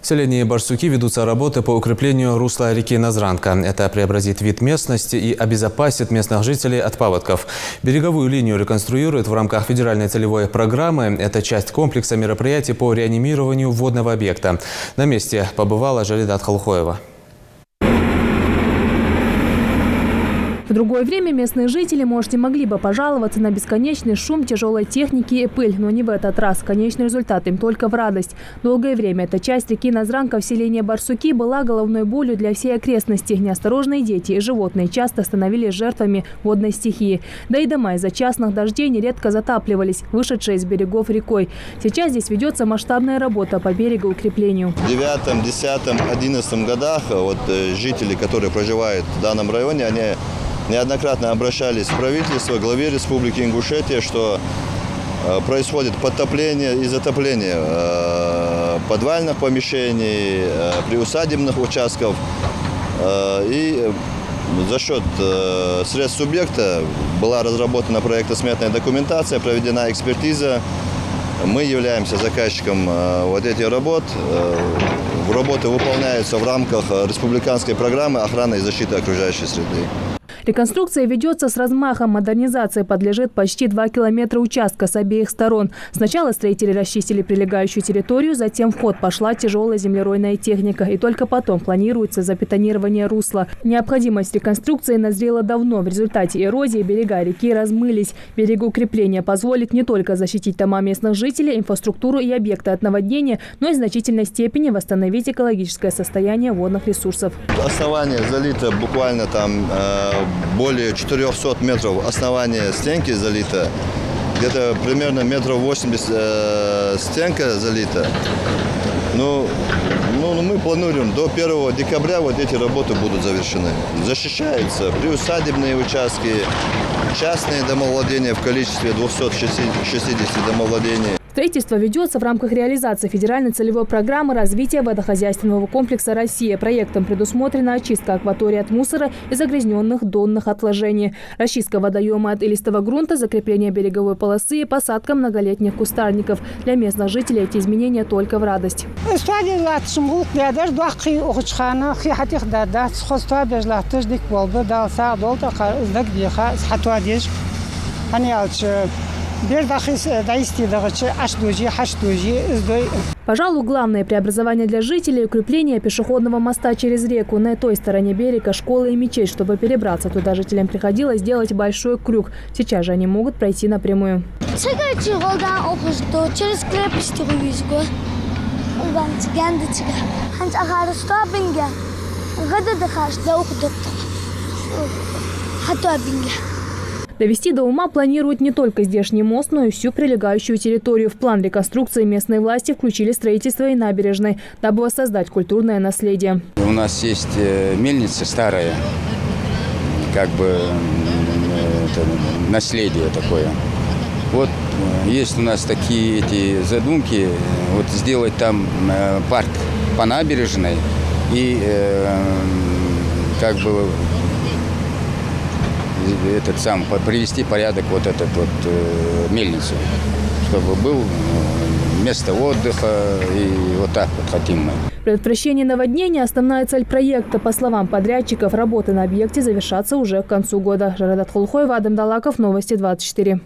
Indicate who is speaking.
Speaker 1: В селении Барсуки ведутся работы по укреплению русла реки Назранка. Это преобразит вид местности и обезопасит местных жителей от паводков. Береговую линию реконструируют в рамках федеральной целевой программы. Это часть комплекса мероприятий по реанимированию водного объекта. На месте побывала Жалида Тхалхоева.
Speaker 2: В другое время местные жители, может, и могли бы пожаловаться на бесконечный шум тяжелой техники и пыль, но не в этот раз. Конечный результат им только в радость. Долгое время эта часть реки Назранка в селении Барсуки была головной болью для всей окрестности. Неосторожные дети и животные часто становились жертвами водной стихии. Да и дома из-за частых дождей нередко затапливались, вышедшие из берегов рекой. Сейчас здесь ведется масштабная работа по берегоукреплению.
Speaker 3: В 9, 10, 11 годах жители, которые проживают в данном районе, они неоднократно обращались в правительство, главе Республики Ингушетия, что происходит подтопление и затопление подвальных помещений, приусадебных участков. И за счет средств субъекта была разработана проектно-сметная документация, проведена экспертиза. Мы являемся заказчиком вот этих работ. Работы выполняются в рамках республиканской программы охраны и защиты окружающей среды.
Speaker 2: Реконструкция ведется с размахом. Модернизации подлежит почти 2 километра участка с обеих сторон. Сначала строители расчистили прилегающую территорию, затем в ход пошла тяжелая землеройная техника. И только потом планируется забетонирование русла. Необходимость реконструкции назрела давно. В результате эрозии берега реки размылись. Берегоукрепление позволит не только защитить дома местных жителей, инфраструктуру и объекты от наводнения, но и в значительной степени восстановить экологическое состояние водных ресурсов.
Speaker 3: Основание залито буквально более 400 метров, основание стенки залито, где-то примерно метров 80 стенка залита. Мы планируем, до 1 декабря вот эти работы будут завершены. Защищаются приусадебные участки, частные домовладения в количестве 260 домовладений.
Speaker 2: Строительство ведется в рамках реализации федеральной целевой программы развития водохозяйственного комплекса «Россия». Проектом предусмотрена очистка акватории от мусора и загрязненных донных отложений, расчистка водоема от илистого грунта, закрепление береговой полосы и посадка многолетних кустарников. Для местных жителей эти изменения только в радость. Пожалуй, главное преобразование для жителей – укрепление пешеходного моста через реку. На той стороне берега школа и мечеть. Чтобы перебраться туда, жителям приходилось делать большой крюк. Сейчас же они могут пройти напрямую. Довести до ума планируют не только здешний мост, но и всю прилегающую территорию. В план реконструкции местные власти включили строительство и набережной, дабы воссоздать культурное наследие.
Speaker 4: У нас есть мельница старая, наследие такое. Вот есть у нас такие задумки, сделать там парк по набережной и привести порядок мельницу, чтобы был место отдыха, и вот так хотим мы.
Speaker 2: Предотвращение наводнения – основная цель проекта. По словам подрядчиков, работы на объекте завершатся уже к концу года. Жалида Тхалхоева, Адам Далаков, Новости 24.